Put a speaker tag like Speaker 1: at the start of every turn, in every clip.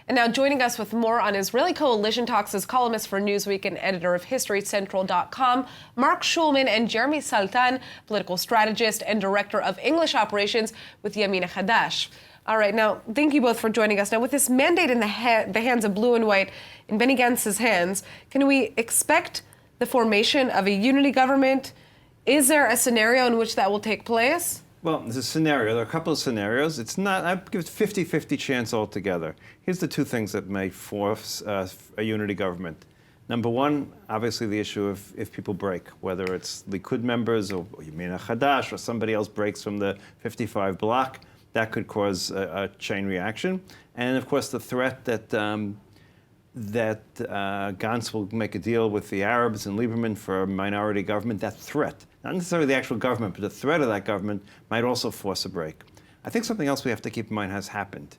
Speaker 1: And now joining us with more on Israeli coalition talks is columnist for Newsweek and editor of HistoryCentral.com, Marc Schulman, and Jeremy Saltan, political strategist and director of English operations with Yamin Hahadash. All right, now, thank you both for joining us. Now, with this mandate in the hands of blue and white, in Benny Gantz's hands, can we expect the formation of a unity government? Is there a scenario in which that will take place?
Speaker 2: Well, there's a scenario. There are a couple of scenarios. It's not, I'd give it 50-50 chance altogether. Here's the two things that may force a unity government. Number one, obviously the issue of if people break, whether it's Likud members or Yamin Hahadash or somebody else breaks from the 55 bloc, that could cause a chain reaction. And of course, the threat that Gantz will make a deal with the Arabs and Lieberman for a minority government, that threat, not necessarily the actual government, but the threat of that government might also force a break. I think something else we have to keep in mind has happened.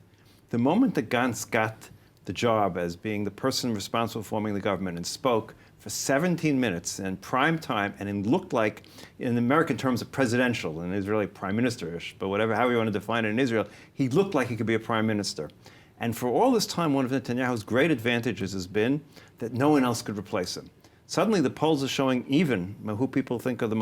Speaker 2: The moment that Gantz got the job as being the person responsible for forming the government and spoke for 17 minutes in prime time, and it looked like, in American terms, of presidential, in Israeli prime minister-ish, but whatever, however you want to define it in Israel, he looked like he could be a prime minister. And for all this time, one of Netanyahu's great advantages has been that no one else could replace him. Suddenly, the polls are showing even who people think are the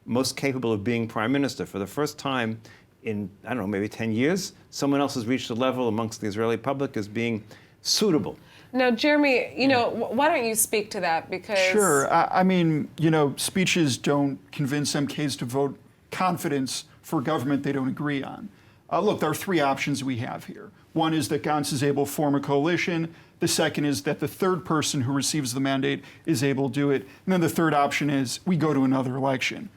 Speaker 2: most capable of being prime minister. For the first time in, I don't know, maybe 10 years, someone else has reached a level amongst the Israeli public as being suitable.
Speaker 1: Now, Jeremy, why don't you speak to that? Because
Speaker 3: Sure. I mean, speeches don't convince MKs to vote confidence for government they don't agree on. Look, there are three options we have here. One is that Gantz is able to form a coalition. The second is that the third person who receives the mandate is able to do it. And then the third option is we go to another election.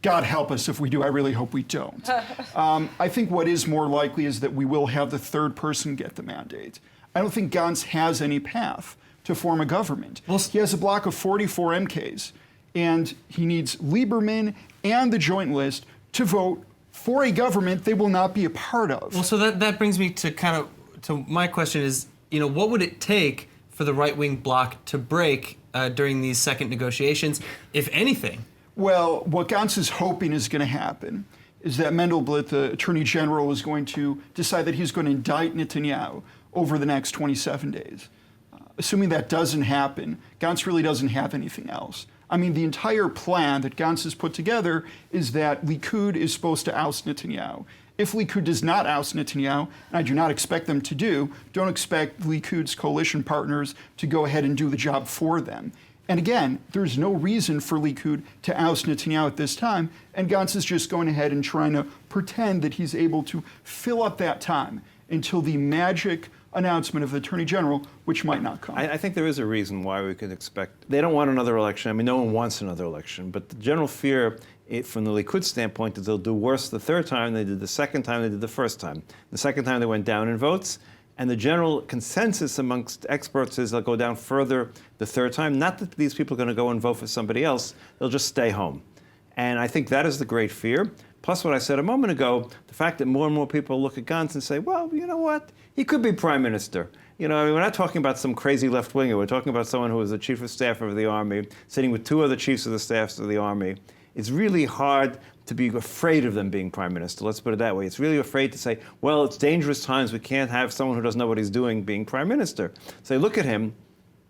Speaker 3: God help us if we do. I really hope we don't. I think what is more likely is that we will have the third person get the mandate. I don't think Gantz has any path to form a government. Well, he has a block of 44 MKs, and he needs Lieberman and the Joint List to vote for a government they will not be a part of.
Speaker 4: Well, so that brings me to my question is, what would it take for the right-wing bloc to break during these second negotiations, if anything?
Speaker 3: Well, what Gantz is hoping is going to happen is that Mandelblit, the Attorney General, is going to decide that he's going to indict Netanyahu over the next 27 days. Assuming that doesn't happen, Gantz really doesn't have anything else. I mean, the entire plan that Gantz has put together is that Likud is supposed to oust Netanyahu. If Likud does not oust Netanyahu, and I do not expect them to do, don't expect Likud's coalition partners to go ahead and do the job for them. And again, there's no reason for Likud to oust Netanyahu at this time, and Gantz is just going ahead and trying to pretend that he's able to fill up that time until the magic announcement of the Attorney General, which might not come.
Speaker 2: I think there is a reason why we could expect. They don't want another election. I mean, no one wants another election. But the general fear, from the Likud standpoint, is they'll do worse the third time than they did the second time they did the first time. The second time they went down in votes. And the general consensus amongst experts is they'll go down further the third time. Not that these people are going to go and vote for somebody else. They'll just stay home. And I think that is the great fear. Plus what I said a moment ago, the fact that more and more people look at Gantz and say, well, you know what? He could be prime minister. We're not talking about some crazy left-winger. We're talking about someone who was the chief of staff of the army, sitting with two other chiefs of the staffs of the army. It's really hard to be afraid of them being prime minister. Let's put it that way. It's really afraid to say, well, it's dangerous times. We can't have someone who doesn't know what he's doing being prime minister. So look at him.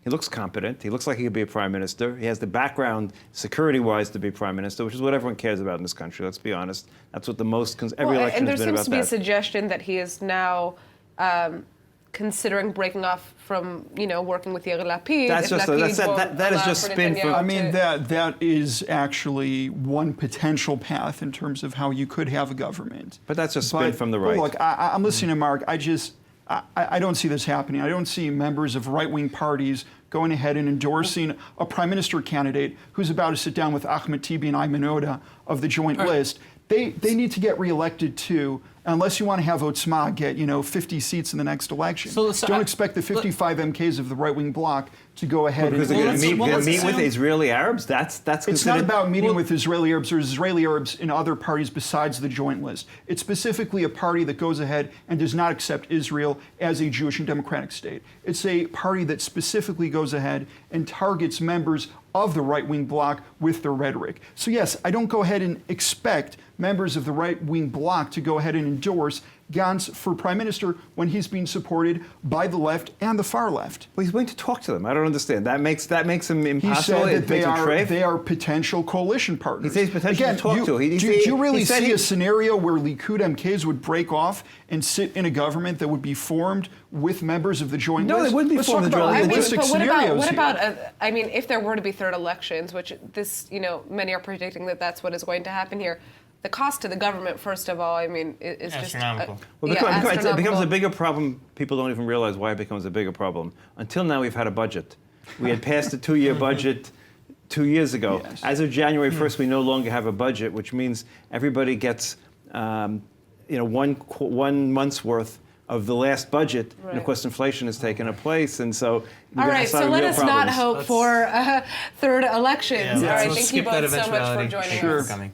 Speaker 2: He looks competent. He looks like he could be a prime minister. He has the background, security-wise, to be prime minister, which is what everyone cares about in this country. Let's be honest. That's what the most every election has been about.
Speaker 1: And there seems to be a suggestion that he is now considering breaking off from, working with Yair Lapid.
Speaker 2: That is just spin from.
Speaker 3: I mean, that is actually one potential path in terms of how you could have a government.
Speaker 2: But that's just spin from the right.
Speaker 3: Look, I'm listening to Mark. I don't see this happening. I don't see members of right-wing parties going ahead and endorsing a prime minister candidate who's about to sit down with Ahmed Tibi and Ayman Odeh of the Joint List. They need to get reelected too, unless you want to have Otzma get 50 seats in the next election. So don't expect the 55 MKs of the right-wing bloc to go ahead
Speaker 2: because they're going to meet with Israeli Arabs. That's
Speaker 3: it's not about meeting with Israeli Arabs or Israeli Arabs in other parties besides the Joint List. It's specifically a party that goes ahead and does not accept Israel as a Jewish and democratic state. It's a party that specifically goes ahead and targets members of the right-wing bloc with their rhetoric. So yes, I don't go ahead and expect members of the right-wing bloc to go ahead and endorse Gantz for prime minister when he's being supported by the left and the far left?
Speaker 2: Well, he's willing to talk to them. I don't understand. That makes him
Speaker 3: He
Speaker 2: impossible.
Speaker 3: said
Speaker 2: It
Speaker 3: that
Speaker 2: makes him trade.
Speaker 3: they are potential coalition partners.
Speaker 2: He says potential to talk to.
Speaker 3: Do you really see a scenario where Likud MKs would break off and sit in a government that would be formed with members of the joint list?
Speaker 2: No, they wouldn't be
Speaker 3: Let's
Speaker 2: formed
Speaker 3: talk
Speaker 2: with the
Speaker 3: about
Speaker 2: joint
Speaker 1: I
Speaker 2: list.
Speaker 1: mean,
Speaker 3: realistic
Speaker 1: but
Speaker 3: scenarios
Speaker 1: what
Speaker 3: here.
Speaker 1: about I mean, if there were to be third elections, which this, many are predicting that that's what is going to happen here, the cost to the government, first of all, I mean, is
Speaker 4: Astronomical.
Speaker 1: just
Speaker 2: Well, it
Speaker 1: astronomical.
Speaker 2: becomes a bigger problem. People don't even realize why it becomes a bigger problem. Until now, we've had a budget. We had passed a 2-year budget 2 years ago.
Speaker 3: Yes.
Speaker 2: As of January 1st, we no longer have a budget, which means everybody gets, 1 month's worth of the last budget.
Speaker 1: Right.
Speaker 2: And of course, inflation has taken a place, and so
Speaker 1: All right, so let us not hope
Speaker 2: Let's-
Speaker 1: for third elections.
Speaker 4: Yeah,
Speaker 1: All right,
Speaker 4: let's
Speaker 1: thank you
Speaker 4: skip that
Speaker 1: both so much for
Speaker 4: eventuality.
Speaker 1: joining
Speaker 3: Sure.
Speaker 1: us.
Speaker 4: Coming.